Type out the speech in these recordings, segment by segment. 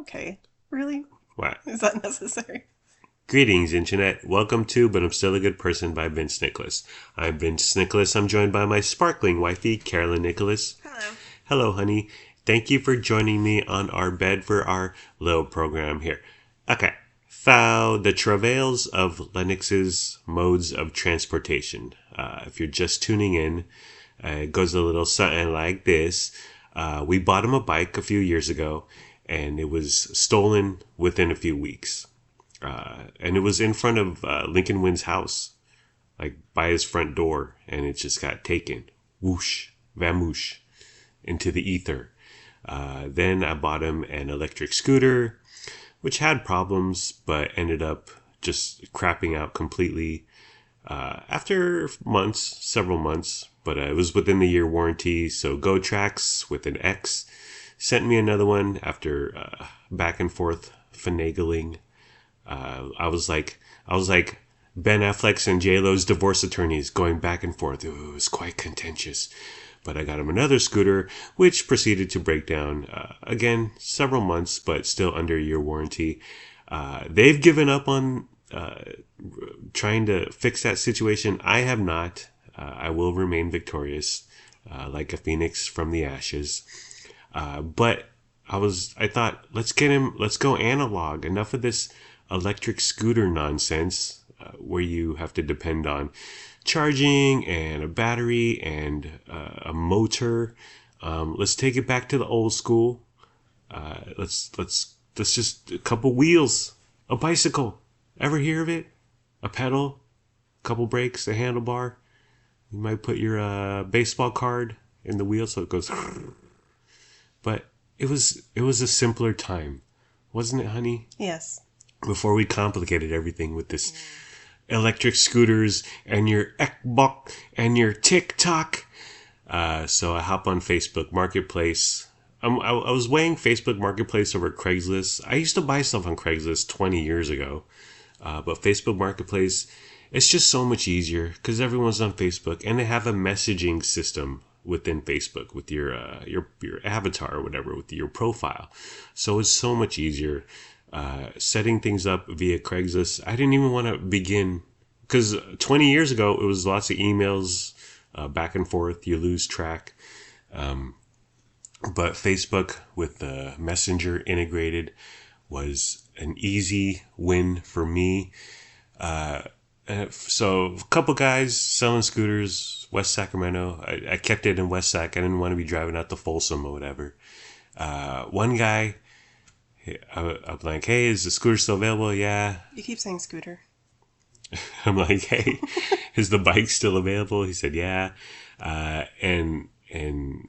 Okay. Really? What? Is that necessary? Greetings, Internet. Welcome to But I'm Still a Good Person by Vince Nicholas. I'm Vince Nicholas. I'm joined by my sparkling wifey, Carolyn Nicholas. Hello. Hello, honey. Thank you for joining me on our bed for our little program here. Okay. So, the travails of Lennox's modes of transportation. If you're just tuning in, it goes a little something like this. We bought him a bike a few years ago, and it was stolen within a few weeks. And it was in front of Lincoln Wynn's house, like by his front door, and it just got taken. Whoosh, vamoosh, into the ether. Then I bought him an electric scooter, which had problems, but ended up just crapping out completely after months, several months. But it was within the year warranty, so Go Tracks with an X sent me another one after back and forth finagling. I was like Ben Affleck's and J Lo's divorce attorneys going back and forth. It was quite contentious. But I got him another scooter, which proceeded to break down again several months, but still under year warranty. They've given up on trying to fix that situation. I have not. I will remain victorious, like a phoenix from the ashes. But I thought, let's go analog. Enough of this electric scooter nonsense where you have to depend on charging and a battery and a motor. Let's take it back to the old school. Let's just a couple wheels, a bicycle. Ever hear of it? A pedal, a couple brakes, a handlebar. You might put your baseball card in the wheel so it goes. But it was a simpler time, wasn't it, honey? Yes. Before we complicated everything with this electric scooters and your Ekbok and your TikTok. So I hop on Facebook Marketplace. I was weighing Facebook Marketplace over Craigslist. I used to buy stuff on Craigslist 20 years ago. But Facebook Marketplace, it's just so much easier because everyone's on Facebook and they have a messaging system within Facebook with your avatar or whatever, with your profile. So it's so much easier. Setting things up via Craigslist. I didn't even want to begin because 20 years ago it was lots of emails back and forth. You lose track. But Facebook with the Messenger integrated was an easy win for me. So a couple guys selling scooters, West Sacramento. I kept it in West Sac. I didn't want to be driving out to Folsom or whatever. One guy, I'm like, hey, is the scooter still available? Yeah. You keep saying scooter. I'm like, hey, is the bike still available? He said, yeah. And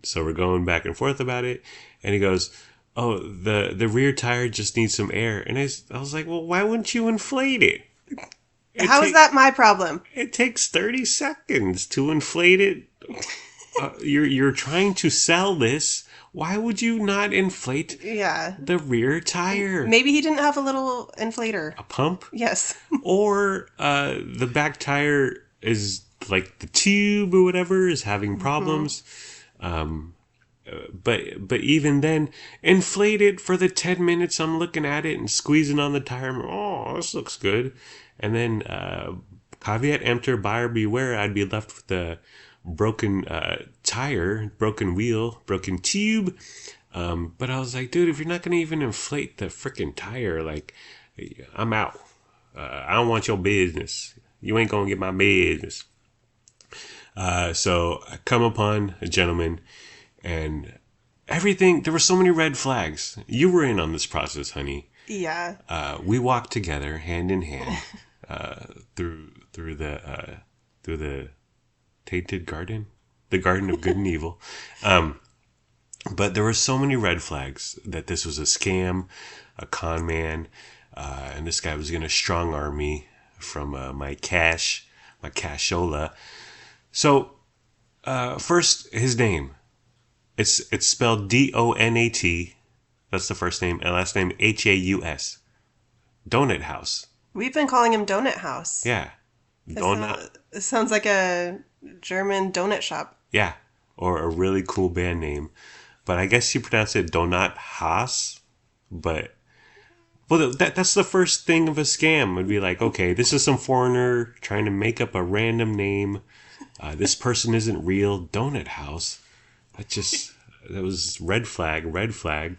so we're going back and forth about it. And he goes, oh, the rear tire just needs some air. And I was like, well, why wouldn't you inflate it? How is that my problem? It takes 30 seconds to inflate it. You're trying to sell this. Why would you not inflate Yeah. the rear tire? Maybe he didn't have a little inflator. A pump? Yes. Or the back tire is like the tube or whatever is having problems. But even then, inflate it for the 10 minutes I'm looking at it and squeezing on the tire. Oh, this looks good. And then caveat emptor, buyer beware. I'd be left with a broken tire, broken wheel, broken tube. But I was like, dude, if you're not going to even inflate the freaking tire, like, I'm out. I don't want your business. You ain't going to get my business. So I come upon a gentleman and everything, there were so many red flags. You were in on this process, honey. Yeah. We walked together hand in hand through the tainted garden, the garden of good and evil. But there were so many red flags that this was a scam, a con man, and this guy was going to strong arm me from my cashola. So first, his name. It's spelled Donat. That's the first name, and last name Haus. Donut House. We've been calling him Donut House. Yeah. Donut. It sounds like a German donut shop. Yeah. Or a really cool band name. But I guess you pronounce it Donut Haas. But Well, that's the first thing of a scam. Would be like, okay, this is some foreigner trying to make up a random name. This person isn't real. Donut House. That was red flag, red flag.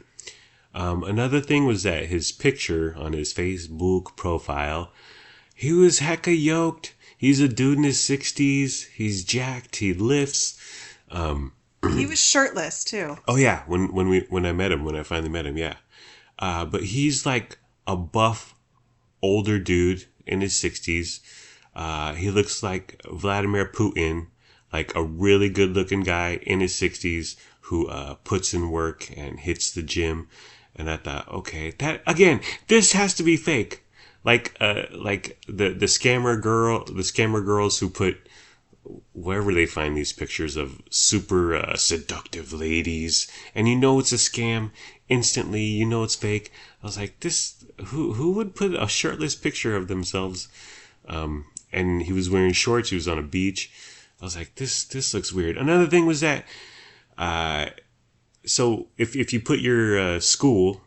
Another thing was that his picture on his Facebook profile, he was hecka yoked. He's a dude in his 60s. He's jacked. He lifts. He was shirtless too. Oh yeah, when I finally met him, yeah. But he's like a buff, older dude in his 60s. He looks like Vladimir Putin, like a really good looking guy in his 60s who puts in work and hits the gym. And I thought, okay, that again, this has to be fake. Like the scammer girls who put wherever they find these pictures of super seductive ladies, and you know it's a scam instantly. You know it's fake. I was like, this who would put a shirtless picture of themselves? And he was wearing shorts. He was on a beach. I was like, this looks weird. Another thing was that, so if you put your school,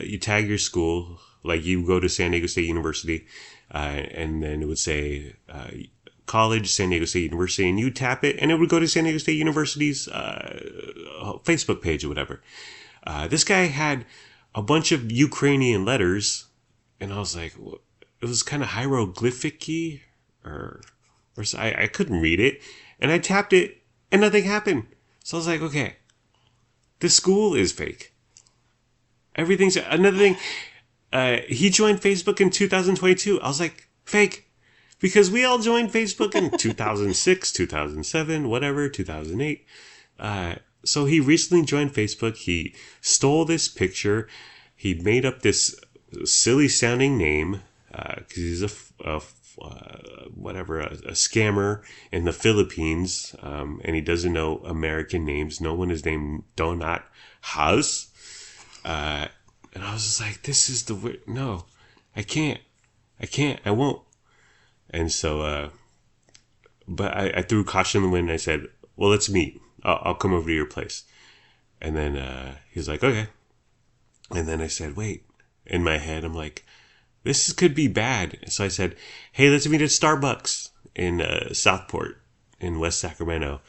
you tag your school, like you go to San Diego State University, and then it would say college, San Diego State University, and you tap it, and it would go to San Diego State University's Facebook page or whatever. This guy had a bunch of Ukrainian letters, and I was like, it was kind of hieroglyphic-y, or I couldn't read it, and I tapped it, and nothing happened. So I was like, okay, this school is fake. Everything's another thing. He joined Facebook in 2022. I was like, fake. Because we all joined Facebook in 2006, 2007, whatever, 2008. So he recently joined Facebook. He stole this picture. He made up this silly sounding name, because he's a scammer in the Philippines, and he doesn't know American names. No one is named Donut House. And I was just like, this is the weird. No, I can't, I won't. And so, but I threw caution in the wind and I said, well, let's meet. I'll come over to your place. And then he's like, okay. And then I said, wait. In my head, I'm like, this could be bad. So I said, hey, let's meet at Starbucks in Southport in West Sacramento.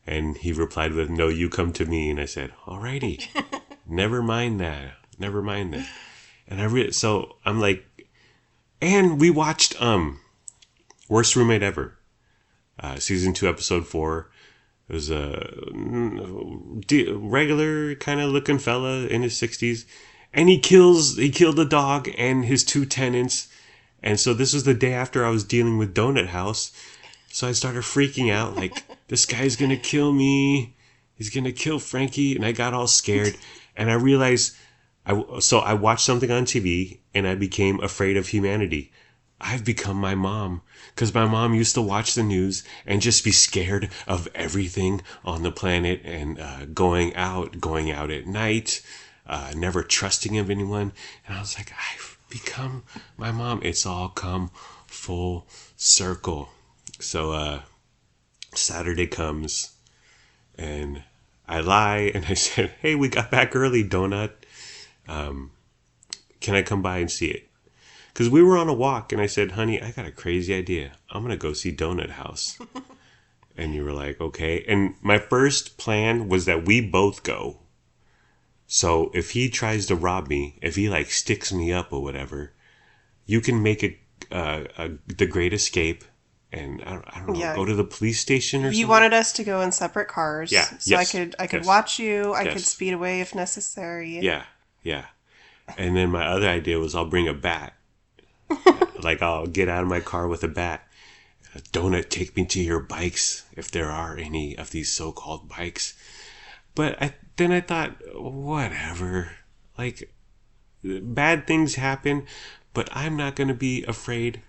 And he replied with, no, you come to me. And I said, alrighty. Never mind that. And so I'm like, and we watched Worst Roommate Ever, season 2, episode 4. It was a regular kind of looking fella in his 60s, and he killed a dog and his 2 tenants. And so this was the day after I was dealing with Donut House. So I started freaking out, like, this guy's gonna kill me. He's gonna kill Frankie. And I got all scared. And I realized, I watched something on TV and I became afraid of humanity. I've become my mom, because my mom used to watch the news and just be scared of everything on the planet, and going out at night, never trusting of anyone. And I was like, I've become my mom. It's all come full circle. So Saturday comes and I lie and I said, hey, we got back early, Donut. Can I come by and see it? Because we were on a walk, and I said, honey, I got a crazy idea. I'm going to go see Donut House. And you were like, okay. And my first plan was that we both go. So if he tries to rob me, if he like sticks me up or whatever, you can make the Great Escape, and I don't know, go to the police station or something. You wanted us to go in separate cars. Yeah. So yes. I could yes. watch you. I yes. could speed away if necessary. Yeah. And then my other idea was I'll bring a bat. Like, I'll get out of my car with a bat. Donut, take me to your bikes, if there are any of these so-called bikes. But then I thought, whatever. Like, bad things happen, but I'm not going to be afraid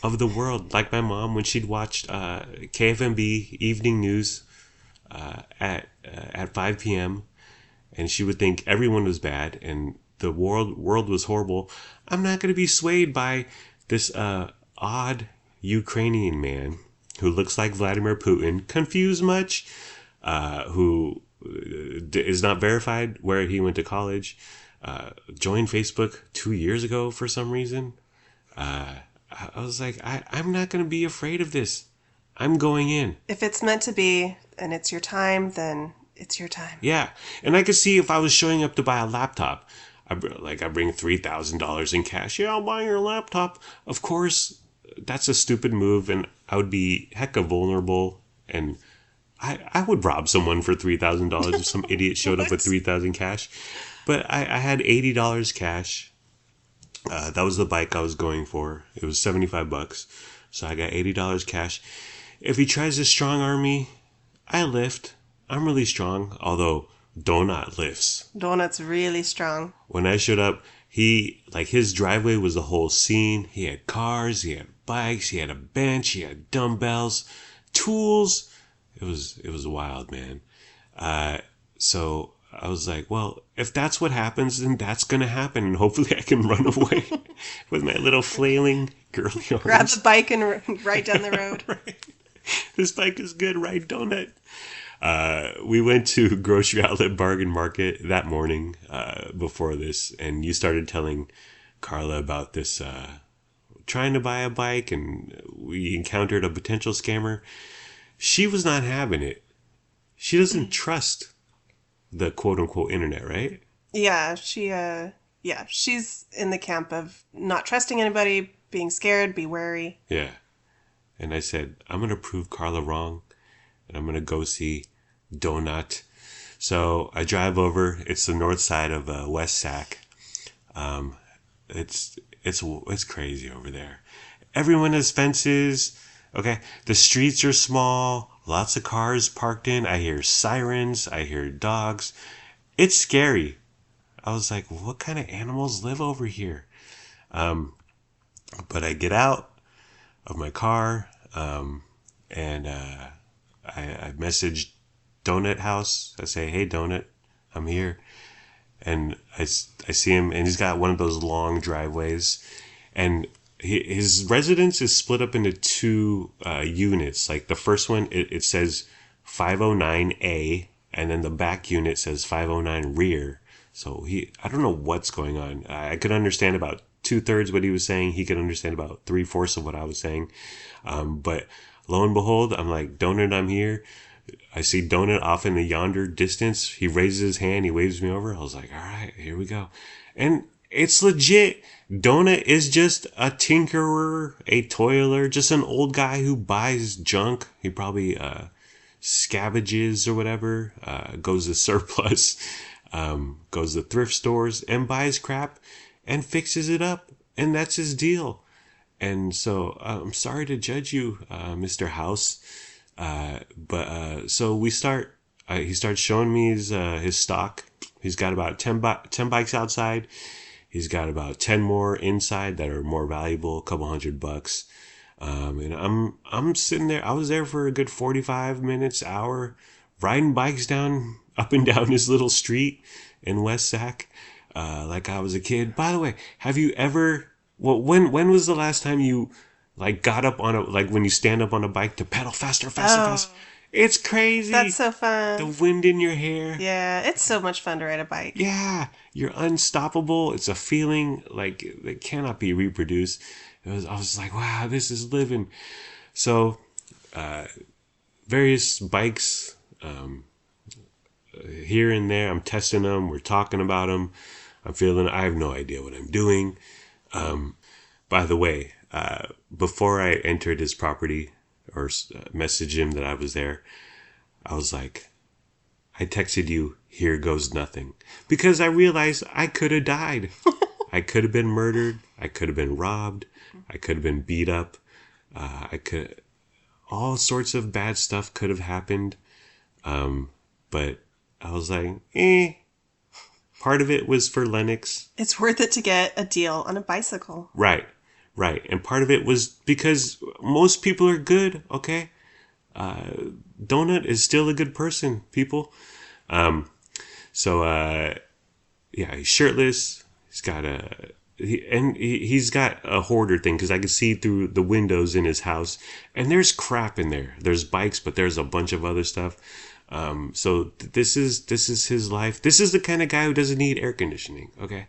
of the world. Like my mom, when she'd watched KFMB evening news at 5 p.m., and she would think everyone was bad and the world was horrible. I'm not going to be swayed by this odd Ukrainian man who looks like Vladimir Putin, confused much, who is not verified where he went to college, joined Facebook 2 years ago for some reason. I was like, I'm not going to be afraid of this. I'm going in. If it's meant to be and it's your time, then it's your time. Yeah. And I could see if I was showing up to buy a laptop, I bring $3,000 in cash. Yeah, I'll buy your laptop. Of course, that's a stupid move, and I would be hecka vulnerable, and I would rob someone for $3,000 if some idiot showed up with $3,000 cash. But I had $80 cash. That was the bike I was going for. It was $75, so I got $80 cash. If he tries to strong arm me, I lift. I'm really strong, although Donut lifts. Donut's really strong. When I showed up, his driveway was the whole scene. He had cars, he had bikes, he had a bench, he had dumbbells, tools. It was wild, man. So I was like, well, if that's what happens, then that's gonna happen, and hopefully I can run away with my little flailing girly arms. Grab the bike and ride down the road. Right. This bike is good, right, Donut? We went to Grocery Outlet Bargain Market that morning before this, and you started telling Carla about this trying to buy a bike, and we encountered a potential scammer. She was not having it. She doesn't trust the quote-unquote internet, right? Yeah, she's in the camp of not trusting anybody, being scared, be wary. Yeah. And I said, I'm going to prove Carla wrong, and I'm going to go see Donut. So I drive over. It's the north side of West Sac. It's crazy over there. Everyone has fences. Okay, the streets are small. Lots of cars parked in. I hear sirens. I hear dogs. It's scary. I was like, what kind of animals live over here? But I get out of my car, and I message Donut House. I say, hey, Donut, I'm here. And I see him, and he's got one of those long driveways. And his residence is split up into two units. Like the first one, it says 509A, and then the back unit says 509 rear. So I don't know what's going on. I could understand about 2/3 what he was saying. He could understand about 3/4 of what I was saying. But lo and behold, I'm like, Donut, I'm here. I see Donut off in the yonder distance. He raises his hand. He waves me over. I was like, all right, here we go. And it's legit. Donut is just a tinkerer, a toiler, just an old guy who buys junk. He probably scavages or whatever, goes to surplus, goes to thrift stores and buys crap and fixes it up. And that's his deal. And so I'm sorry to judge you, Mr. House. But so we start, he starts showing me his stock. He's got about 10 bikes outside. He's got about 10 more inside that are more valuable, a couple $100. And I'm sitting there. I was there for a good 45 minutes, hour, riding bikes up and down this little street in West Sac, like I was a kid. By the way, have you ever, when was the last time you got up on when you stand up on a bike to pedal faster, faster? It's crazy. That's so fun. The wind in your hair. Yeah, it's so much fun to ride a bike. Yeah, you're unstoppable. It's a feeling that cannot be reproduced. I was like, wow, this is living. So, various bikes, here and there. I'm testing them. We're talking about them. I have no idea what I'm doing. By the way, before I entered his property or messaged him that I was there, I was like, I texted you, here goes nothing. Because I realized I could have died. I could have been murdered. I could have been robbed. I could have been beat up. All sorts of bad stuff could have happened. But I was like, Part of it was for Lennox. It's worth it to get a deal on a bicycle. Right. And part of it was because most people are good, okay? Donut is still a good person, people. So he's shirtless. He's got a hoarder thing because I could see through the windows in his house. And there's crap in there. There's bikes, but there's a bunch of other stuff. This is his life. This is the kind of guy who doesn't need air conditioning. Okay.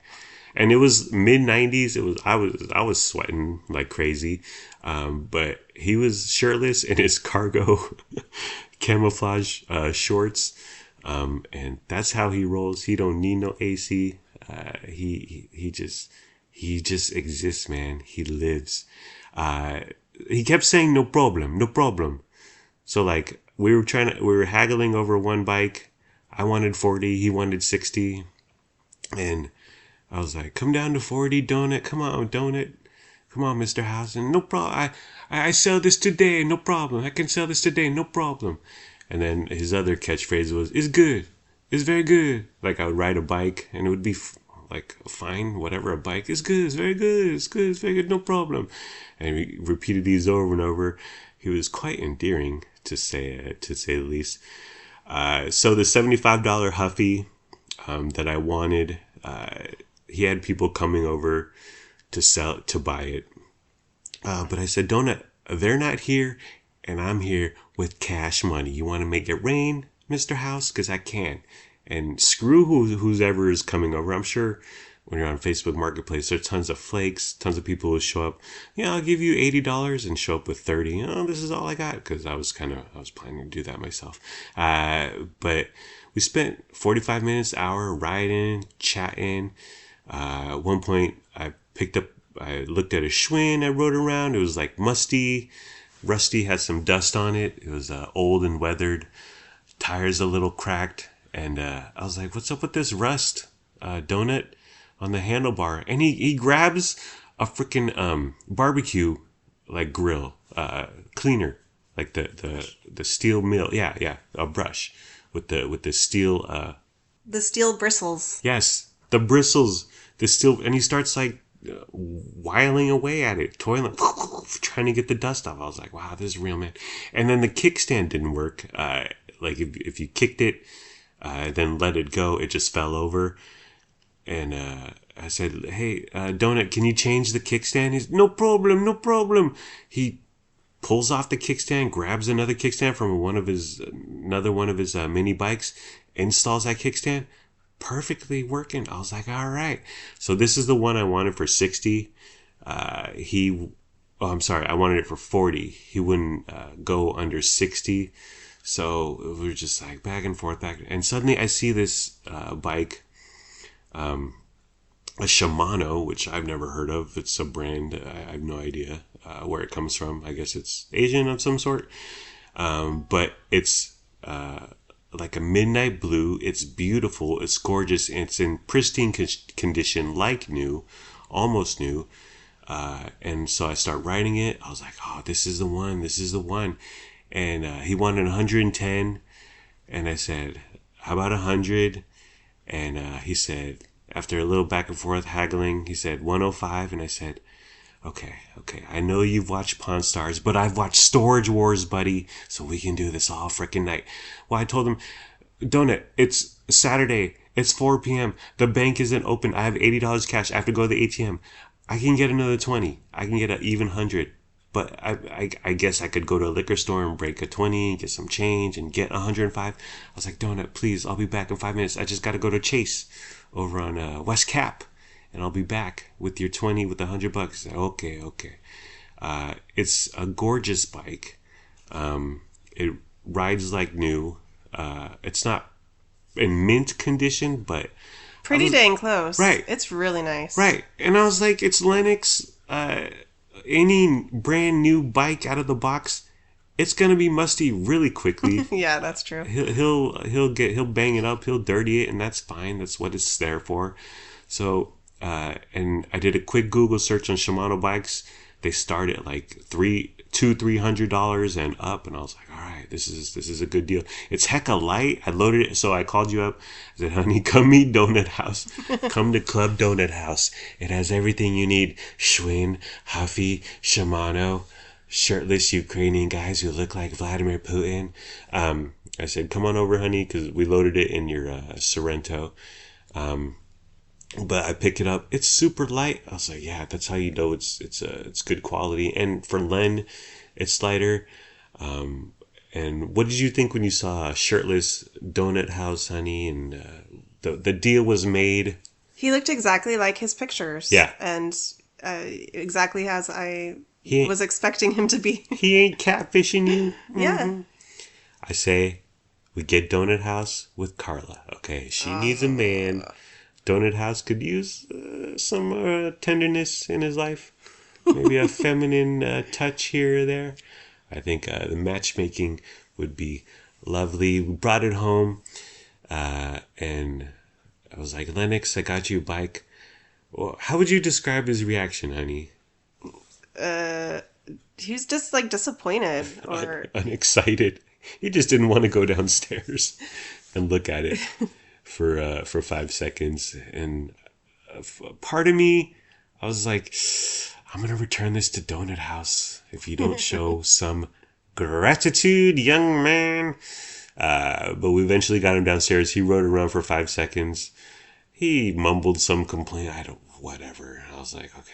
And it was mid 90s. I was sweating like crazy, but he was shirtless in his cargo camouflage shorts, and that's how he rolls. He don't need no AC. He just exists, man. He lives. Uh, he kept saying no problem, no problem. So like we were haggling over one bike. I wanted 40, he wanted 60, and I was like, come down to 40, donut. Come on, donut. Come on, Mr. Housen. No problem. I sell this today. No problem. I can sell this today. No problem. And then his other catchphrase was, it's good. It's very good. Like I would ride a bike and it would be like fine, whatever a bike is good. It's very good. It's good. It's very good. No problem. And we repeated these over and over. He was quite endearing to say the least. So the $75 Huffy that I wanted, he had people coming over to buy it. But I said, Donut, they're not here, and I'm here with cash money. You want to make it rain, Mr. House? Because I can. And screw who's ever is coming over. I'm sure when you're on Facebook Marketplace, there's tons of flakes, tons of people who show up. Yeah, I'll give you $80 and show up with 30. Oh, this is all I got, because I was planning to do that myself. But we spent 45 minutes, hour riding, chatting. At one point, I looked at a Schwinn I rode around. It was like musty, rusty, had some dust on it. It was old and weathered, tires a little cracked. And I was like, what's up with this rust, donut, on the handlebar? And he grabs a freaking barbecue like grill cleaner, like the steel mill. Yeah, a brush with the steel. The steel bristles. Yes, the bristles, the steel, and he starts like whiling away at it, toiling, trying to get the dust off. I was like, wow, this is real, man. And then the kickstand didn't work. Like if you kicked it, then let it go, it just fell over. And I said, hey, Donut, can you change the kickstand? He's, no problem, no problem. He pulls off the kickstand, grabs another kickstand from another one of his mini bikes, installs that kickstand, perfectly working. I was like, all right. So this is the one I wanted for 60. I'm sorry, I wanted it for 40. He wouldn't go under 60. So we were just like back and forth, and suddenly I see this bike, a Shimano, which I've never heard of. It's a brand. I have no idea where it comes from. I guess it's Asian of some sort. But it's like a midnight blue. It's beautiful. It's gorgeous. It's in pristine condition, like new, almost new. And so I start riding it. I was like, oh, this is the one. This is the one. And he wanted 110. And I said, how about 100? And he said, after a little back and forth haggling, he said 105. And I said, okay. I know you've watched Pawn Stars, but I've watched Storage Wars, buddy. So we can do this all freaking night. Well, I told him, Donut, it's Saturday. It's 4 p.m. The bank isn't open. I have $80 cash. I have to go to the ATM. I can get another 20. I can get an even 100. But I guess I could go to a liquor store and break a 20, get some change, and get 105. I was like, Donut, please, I'll be back in 5 minutes. I just got to go to Chase over on West Cap, and I'll be back with your 20 with $100. I said, okay. It's a gorgeous bike. It rides like new. It's not in mint condition, but pretty dang close. Right. It's really nice. Right. And I was like, it's Lennox. Any brand new bike out of the box, it's gonna be musty really quickly. Yeah, that's true. He'll bang it up, he'll dirty it, and that's fine. That's what it's there for. So and I did a quick Google search on Shimano bikes. They start at like $300 and up, and I was like, all right, this is a good deal. It's hecka light. I loaded it, so I called you up. I said, honey, come meet Donut House. Come to Club Donut House. It has everything you need: Schwinn, Huffy, Shimano, shirtless Ukrainian guys who look like Vladimir Putin. I said, come on over, honey, because we loaded it in your Sorrento. But I pick it up. It's super light. I was like, yeah, that's how you know it's good quality. And for Len, it's lighter. And what did you think when you saw a shirtless donut house, honey? And the deal was made. He looked exactly like his pictures, Yeah, and exactly as I he was expecting him to be. he ain't catfishing you. Yeah. I say we get Donut House with Carla. Okay, she needs a man. Donut House could use some tenderness in his life, maybe a feminine touch here or there. I think the matchmaking would be lovely. We brought it home, and I was like, Lennox, I got you a bike. Well, how would you describe his reaction, honey? He was just like disappointed, or Unexcited. He just didn't want to go downstairs and look at it for 5 seconds. And part of me, I was like, I'm gonna return this to Donut House if you don't show some gratitude, young man. But we eventually got him downstairs. He rode around for 5 seconds. He mumbled some complaint. I don't, whatever. I was like, okay.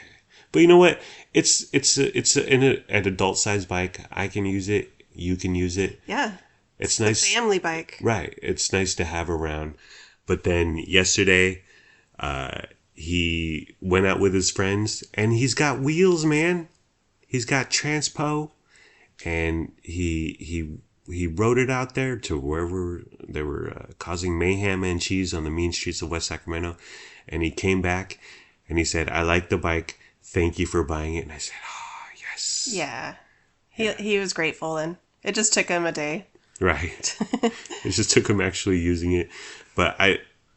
But you know what? It's an adult sized bike. I can use it. You can use it. yeah, It's the nice. family bike. Right. It's nice to have around. But then yesterday, he went out with his friends and he's got wheels, man. He's got transpo, and he rode it out there to wherever they were causing mayhem and cheese on the mean streets of West Sacramento. And he came back and he said, I like the bike. Thank you for buying it. And I said, oh, yes. Yeah, he was grateful, and it just took him a day. Right. It just took him actually using it. But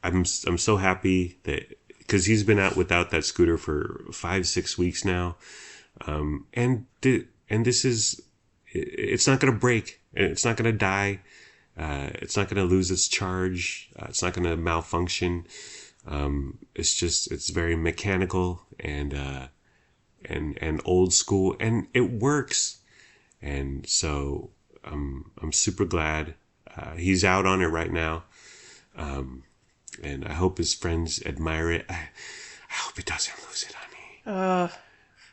I'm so happy that, because he's been out without that scooter for 5-6 weeks now. And this is, it's not going to break. It's not going to die. It's not going to lose its charge. It's not going to malfunction. It's very mechanical and old school, and it works. And so I'm super glad he's out on it right now. And I hope his friends admire it. I hope he doesn't lose it, honey.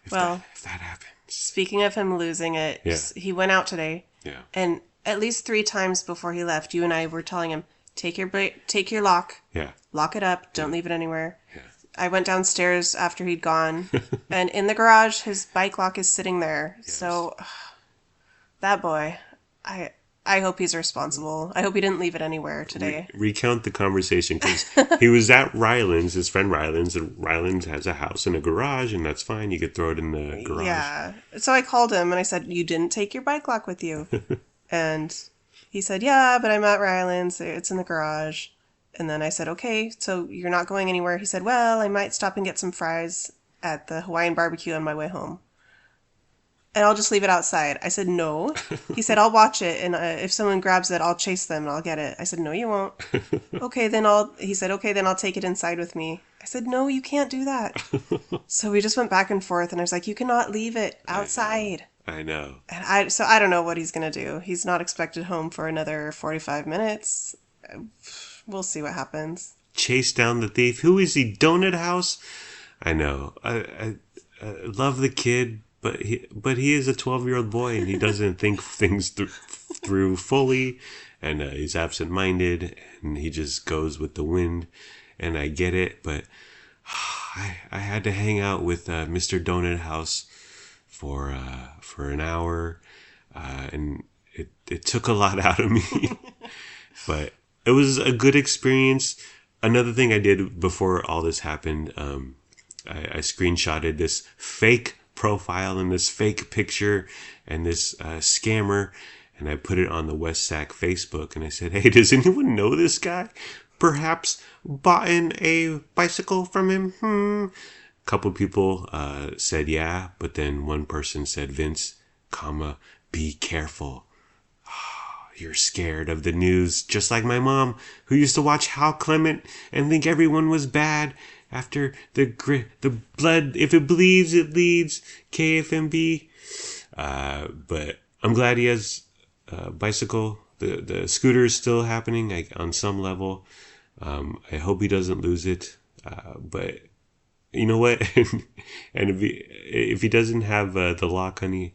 If that happens. Speaking of him losing it, Yeah. he went out today, Yeah. and at least 3 times before he left, you and I were telling him, take your lock, Yeah. lock it up, don't leave it anywhere. Yeah. I went downstairs after he'd gone, and in the garage, his bike lock is sitting there. Yes. So, that boy, I hope he's responsible. I hope he didn't leave it anywhere today. Recount the conversation, because he was at Ryland's, his friend Ryland's, and Ryland's has a house and a garage, and that's fine. You could throw it in the garage. Yeah. So I called him and I said, you didn't take your bike lock with you. And he said, yeah, but I'm at Ryland's. It's in the garage. And then I said, okay, so you're not going anywhere. He said, well, I might stop and get some fries at the Hawaiian barbecue on my way home. And I'll just leave it outside. I said, no. He said, I'll watch it. And if someone grabs it, I'll chase them and I'll get it. I said, no, you won't. He said, okay, then I'll take it inside with me. I said, no, you can't do that. So we just went back and forth, and I was like, you cannot leave it outside. I know. And I don't know what he's going to do. He's not expected home for another 45 minutes. We'll see what happens. Chase down the thief. Who is he? Donut House? I know. I love the kid, but he is a 12-year-old boy, and he doesn't think things through fully, and he's absent-minded, and he just goes with the wind. And I get it, but I had to hang out with Mr. Donut House for an hour, and it took a lot out of me. But it was a good experience. Another thing I did before all this happened, I screenshotted this fake profile and this fake picture and this scammer, and I put it on the West Sac Facebook, and I said, hey, does anyone know this guy? Perhaps bought a bicycle from him? A couple people said yeah, but then one person said, Vince, be careful. You're scared of the news, just like my mom, who used to watch Hal Clement and think everyone was bad after the blood. If it bleeds, it leads. KFMB. But I'm glad he has a bicycle. The scooter is still happening on some level. I hope he doesn't lose it. But you know what? And if he doesn't have the lock, honey,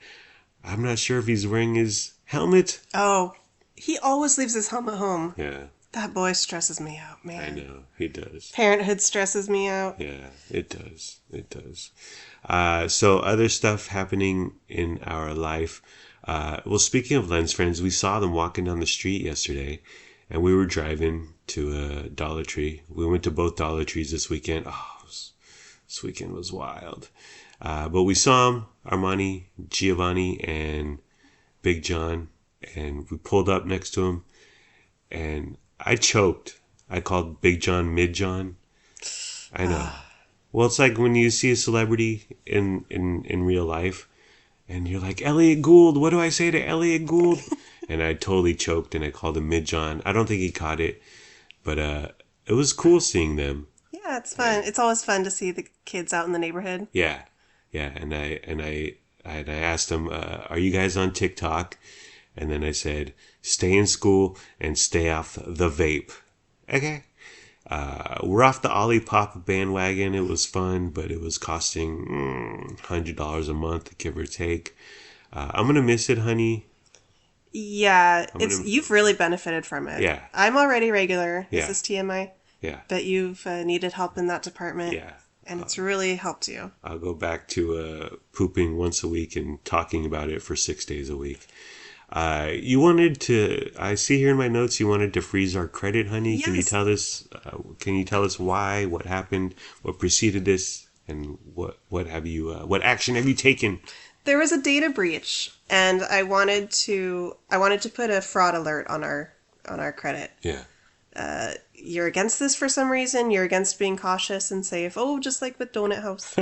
I'm not sure if he's wearing his Helmet? Oh, he always leaves his helmet home. Yeah, That boy stresses me out, man. I know. He does. Parenthood stresses me out. Yeah, it does. It does. So other stuff happening in our life. Well, speaking of Len's friends, we saw them walking down the street yesterday, and we were driving to a Dollar Tree. We went to both Dollar Trees this weekend. This weekend was wild. But we saw them, Armani, Giovanni, and Big John, and we pulled up next to him, and I choked. I called Big John Mid John. I know. Well, it's like when you see a celebrity in real life, and you're like, Elliot Gould, what do I say to Elliot Gould? And I totally choked, and I called him Mid John. I don't think he caught it, but it was cool seeing them. Yeah, it's fun. It's always fun to see the kids out in the neighborhood. Yeah, yeah. And I asked him, "Are you guys on TikTok?" And then I said, "Stay in school and stay off the vape." Okay. We're off the Olipop bandwagon. It was fun, but it was costing $100 a month, give or take. I'm gonna miss it, honey. Yeah, you've really benefited from it. Yeah. I'm already regular. Yeah. This is TMI. Yeah, But you've needed help in that department. yeah. And it's really helped you. I'll go back to pooping once a week and talking about it for 6 days a week. You wanted to, I see here in my notes, you wanted to freeze our credit, honey. Yes. Can you tell us why, what happened, what preceded this, and what action have you taken? There was a data breach, and I wanted to put a fraud alert on our credit. Yeah. You're against this for some reason. You're against being cautious and safe. Oh, just like with Donut House.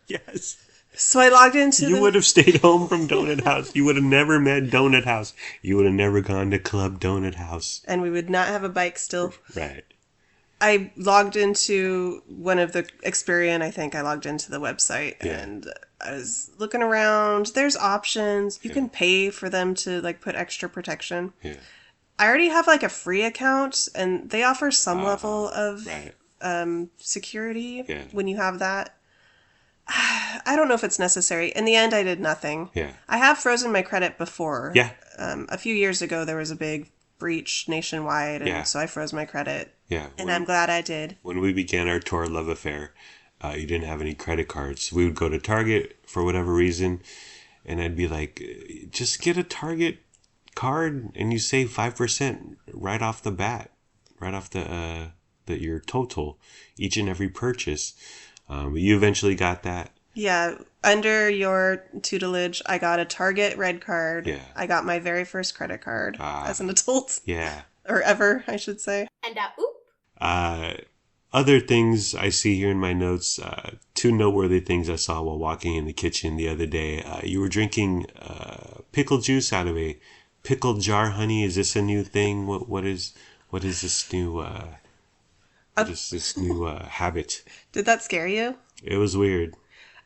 Yes. So I logged into You would have stayed home from Donut House. You would have never met Donut House. You would have never gone to Club Donut House. and we would not have a bike still. Right. I logged into one of the Experian, I think I logged into the website, Yeah. and I was looking around. There's options. You can pay for them to like put extra protection. Yeah. I already have like a free account, and they offer some level of Right. security Yeah. when you have that. I don't know if it's necessary. In the end, I did nothing. Yeah. I have frozen my credit before. Yeah. A few years ago, there was a big breach nationwide, and Yeah. so I froze my credit. Yeah. And I'm glad I did. When we began our tour love affair, you didn't have any credit cards. We would go to Target for whatever reason, and I'd be like, just get a Target card and you save 5% right off the bat, right off your total, each and every purchase. But you eventually got that. Yeah, under your tutelage, I got a Target red card. Yeah. I got my very first credit card as an adult. Yeah. Or ever, I should say. And oop. Other things I see here in my notes, two noteworthy things I saw while walking in the kitchen the other day. You were drinking pickle juice out of a pickle jar, honey. Is this a new thing? What is this new habit? Did that scare you? It was weird.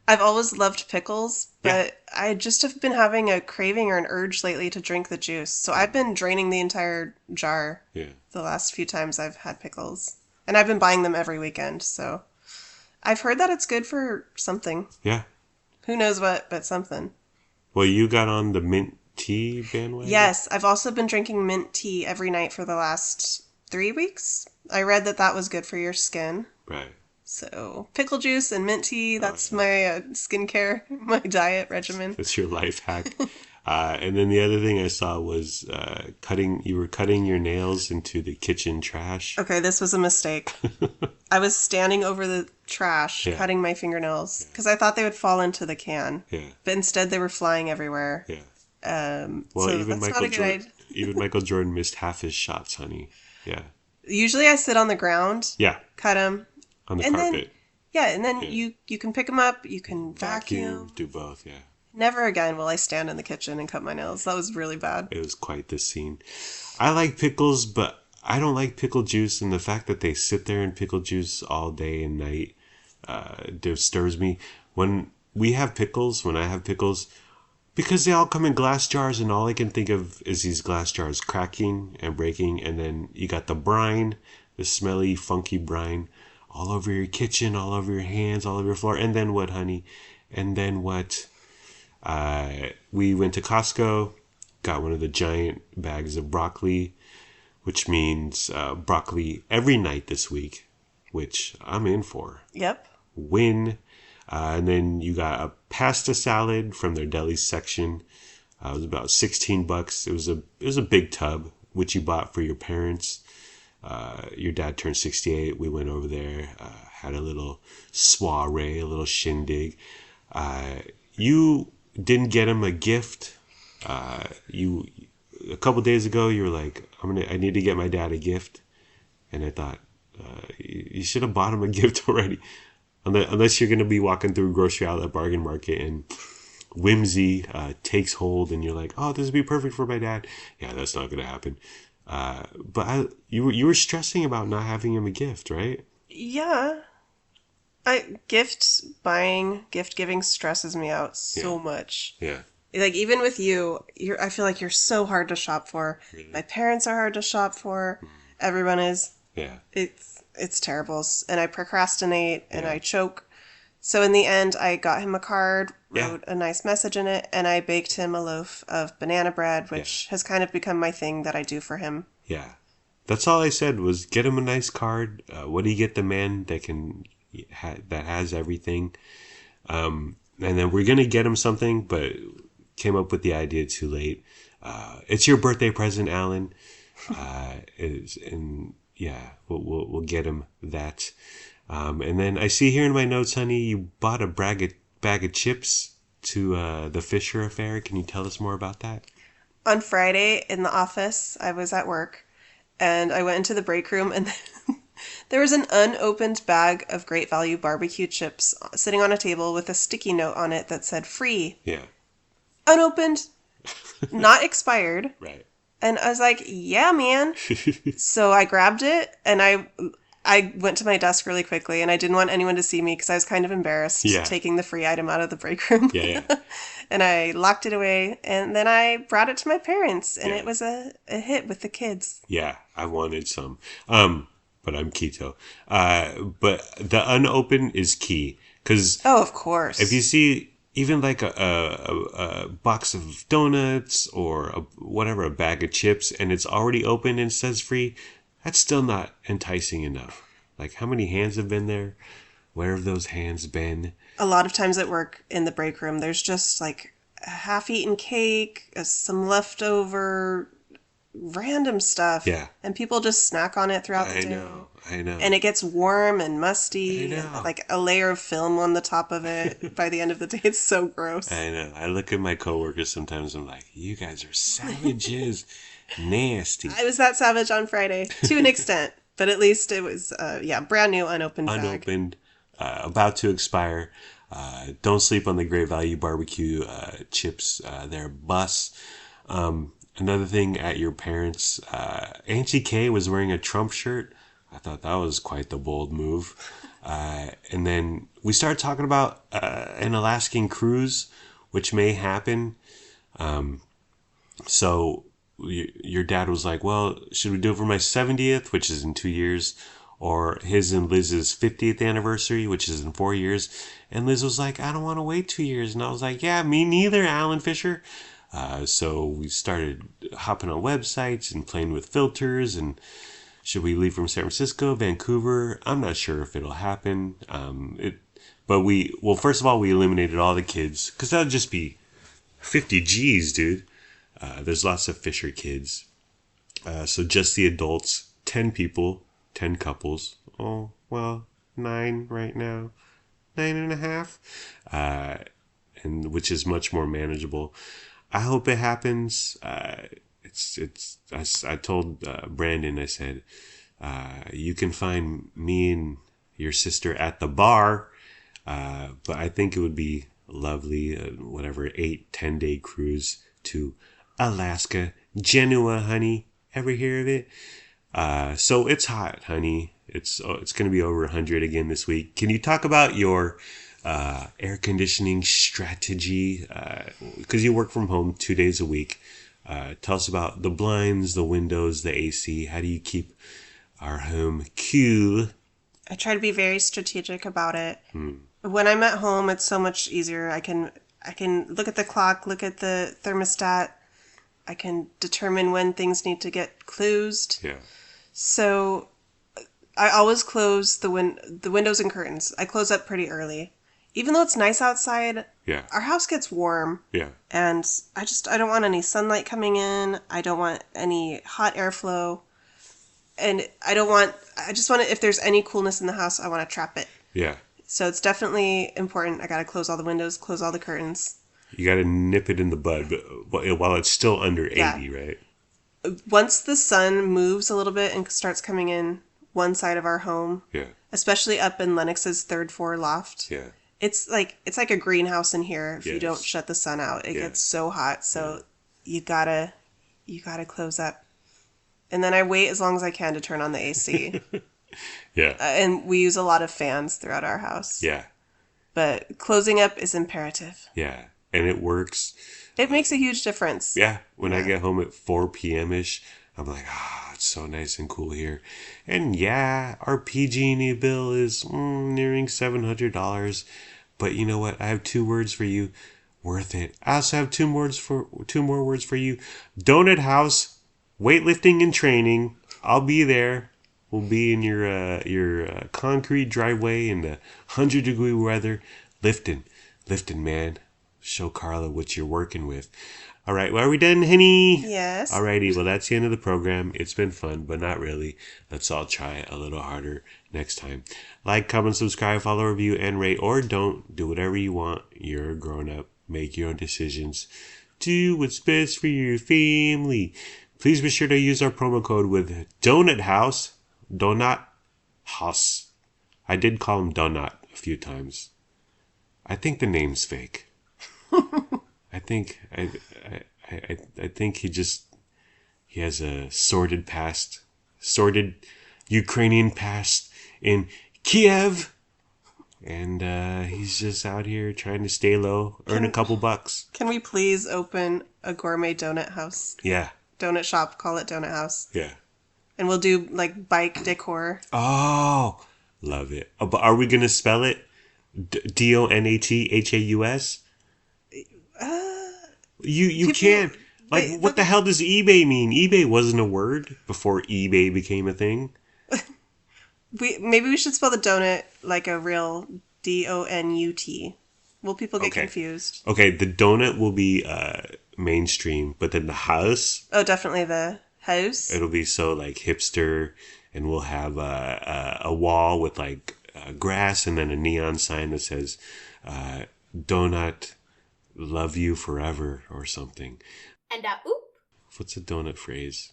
I've always loved pickles, but I just have been having a craving or an urge lately to drink the juice. So I've been draining the entire jar the last few times I've had pickles. And I've been buying them every weekend, so I've heard that it's good for something. Yeah. Who knows what, but something. Well, you got on the mint tea bandwagon? Yes, I've also been drinking mint tea every night for the last 3 weeks. I read that was good for your skin. Right. So, pickle juice and mint tea, that's my skincare, my diet regimen. That's your life hack. And then the other thing I saw was you were cutting your nails into the kitchen trash. Okay, this was a mistake. I was standing over the trash, cutting my fingernails, because I thought they would fall into the can. Yeah. But instead they were flying everywhere. Yeah. Well, so even that's not a good idea. even Michael Jordan missed half his shots, honey. Yeah. Usually I sit on the ground, cut them. On the carpet. And then you can pick them up, you can vacuum. Do both, yeah. Never again will I stand in the kitchen and cut my nails. That was really bad. It was quite the scene. I like pickles, but I don't like pickle juice, and the fact that they sit there in pickle juice all day and night disturbs me. When I have pickles, because they all come in glass jars, and all I can think of is these glass jars cracking and breaking, and then you got the brine, the smelly, funky brine, all over your kitchen, all over your hands, all over your floor. And then what, honey? And then what? We went to Costco. got one of the giant bags of broccoli, which means broccoli every night this week, which I'm in for. Yep. Win. And then you got a pasta salad from their deli section. It was about $16. It was a big tub, which you bought for your parents. Your dad turned 68. We went over there, had a little soiree, a little shindig. You didn't get him a gift. You a couple days ago, you were like, I need to get my dad a gift, and I thought you should have bought him a gift already, unless you're gonna be walking through a grocery outlet, bargain market, and whimsy takes hold, and you're like, oh, this would be perfect for my dad. Yeah, that's not gonna happen. But you were stressing about not having him a gift, right? Yeah. Gift giving stresses me out so much. Yeah. Like, even with you, I feel like you're so hard to shop for. Really? My parents are hard to shop for. Everyone is. Yeah. It's terrible. And I procrastinate and Yeah. I choke. So in the end, I got him a card, Yeah. wrote a nice message in it, and I baked him a loaf of banana bread, which has kind of become my thing that I do for him. Yeah. That's all I said was get him a nice card. What do you get the man that that has everything? And then we're gonna get him something, but came up with the idea too late. It's your birthday present, Alan. And yeah, we'll get him that. And then I see here in my notes, honey, you bought a bag of chips to the Fisher affair. Can you tell us more about that? On Friday in the office, I was at work, and I went into the break room, and there was an unopened bag of Great Value barbecue chips sitting on a table with a sticky note on it that said free. Yeah. Unopened, not expired. Right. And I was like, yeah, man. So I grabbed it, and I went to my desk really quickly, and I didn't want anyone to see me because I was kind of embarrassed taking the free item out of the break room. Yeah. And I locked it away, and then I brought it to my parents, and Yeah. it was a hit with the kids. Yeah, I wanted some. But I'm keto. But the unopened is key. Because Oh, of course. if you see even like a box of donuts or a bag of chips, and it's already open and says free, that's still not enticing enough. Like, how many hands have been there? Where have those hands been? A lot of times at work in the break room, there's just like a half-eaten cake, some leftover random stuff. Yeah. And people just snack on it throughout the day. I know. And it gets warm and musty. I know. And like a layer of film on the top of it by the end of the day. It's so gross. I know. I look at my coworkers sometimes, I'm like, you guys are savages. Nasty. I was that savage on Friday to an extent. But at least it was, brand new, unopened bag. Unopened, about to expire. Don't sleep on the Great Value barbecue chips. They're a bust. Another thing at your parents', Auntie Kay was wearing a Trump shirt. I thought that was quite the bold move. And then we started talking about an Alaskan cruise, which may happen. So your dad was like, well, should we do it for my 70th, which is in 2 years, or his and Liz's 50th anniversary, which is in 4 years? And Liz was like, I don't want to wait 2 years. And I was like, yeah, me neither, Alan Fisher. So we started hopping on websites and playing with filters. And should we leave from San Francisco, Vancouver? I'm not sure if it'll happen. But first of all, we eliminated all the kids, because that would just be 50 G's, dude. There's lots of Fisher kids. So just the adults, 10 people, 10 couples. Oh, well, 9 right now. 9.5. And which is much more manageable. I hope it happens. I told Brandon, I said, you can find me and your sister at the bar. But I think it would be lovely, 8-10 day cruise to Alaska. Genoa, honey. Ever hear of it? So it's hot, honey. It's going to be over 100 again this week. Can you talk about your air conditioning strategy? Because you work from home 2 days a week. Tell us about the blinds, the windows, the AC. How do you keep our home cool? I try to be very strategic about it. When I'm at home, it's so much easier. I can look at the clock, look at the thermostat. I can determine when things need to get closed. Yeah. So I always close the windows and curtains. I close up pretty early. Even though it's nice outside, Yeah. our house gets warm. Yeah. And I don't want any sunlight coming in. I don't want any hot airflow. And I just want to, if there's any coolness in the house, I want to trap it. Yeah. So it's definitely important. I got to close all the windows, close all the curtains. You got to nip it in the bud but while it's still under 80, Yeah. right? Once the sun moves a little bit and starts coming in one side of our home, Yeah. especially up in Lennox's third floor loft, Yeah. it's like a greenhouse in here if you Yes. don't shut the sun out. It Yeah. gets so hot. So you gotta close up. And then I wait as long as I can to turn on the AC. Yeah. And we use a lot of fans throughout our house. Yeah. But closing up is imperative. Yeah. And it works. It makes a huge difference. Yeah. When I Yeah. get home at 4 p.m.-ish, I'm like, it's so nice and cool here. And yeah, our PG&E bill is nearing $700. But you know what? I have 2 words for you. Worth it. I also have 2 more words for you. Donut House, weightlifting and training. I'll be there. We'll be in your concrete driveway in the 100-degree weather, lifting, man. Show Carla what you're working with. All right, well, are we done, honey? Yes. Alrighty, well, that's the end of the program. It's been fun, but not really. Let's all try a little harder next time. Like, comment, subscribe, follow, review, and rate, or don't. Do whatever you want. You're a grown-up. Make your own decisions. Do what's best for your family. Please be sure to use our promo code with Donut House. Donut House. I did call him Donut a few times. I think the name's fake. I think he has a sordid past, sordid Ukrainian past in Kiev, and he's just out here trying to stay low, earn a couple bucks. Can we please open a gourmet donut house? Yeah, Donut shop, call it Donut House. yeah. And we'll do like bike decor. Oh, love it. Oh, but are we gonna spell it DONATHAUS? You People- can't. Like, what the hell does eBay mean? eBay wasn't a word before eBay became a thing. Maybe we should spell the donut like a real DONUT. Will people get Okay. confused? Okay, the donut will be mainstream, but then the house, Oh, definitely the house. it'll be so like hipster, and we'll have a wall with like grass and then a neon sign that says "Donut, love you forever" or something. And oop. What's a donut phrase?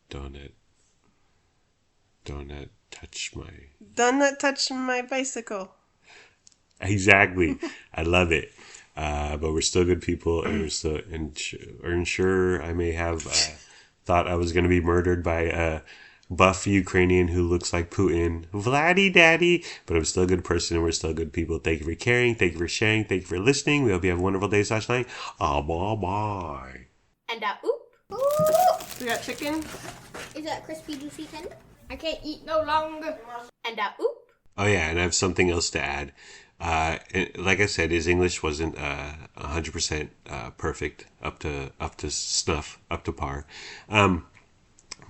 Donut, touch my. Donut touch my bicycle. Exactly. I love it. But we're still good people, and we're still, and sure, I may have thought I was going to be murdered by a buff Ukrainian who looks like Putin, Vladdy Daddy, but I'm still a good person, and we're still good people. Thank you for caring. Thank you for sharing. Thank you for listening. We hope you have a wonderful day / night. Bye. And oop. We got chicken. Is that crispy, juicy, tender? I can't eat no longer. And oop. Oh yeah, and I have something else to add. Like I said, his English wasn't 100% perfect, up to snuff, up to par.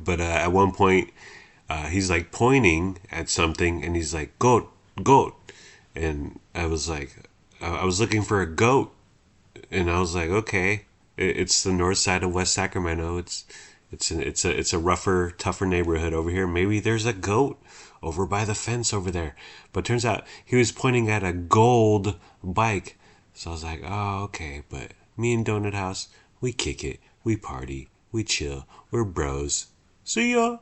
But at one point, he's like pointing at something, and he's like, "Goat, goat," and I was like, I was looking for a goat, and I was like, okay, it's the north side of West Sacramento. It's a rougher, tougher neighborhood over here. Maybe there's a goat over by the fence over there. But turns out he was pointing at a gold bike. So I was like, oh, okay. But me and Donut House, we kick it, we party, we chill, we're bros. See ya.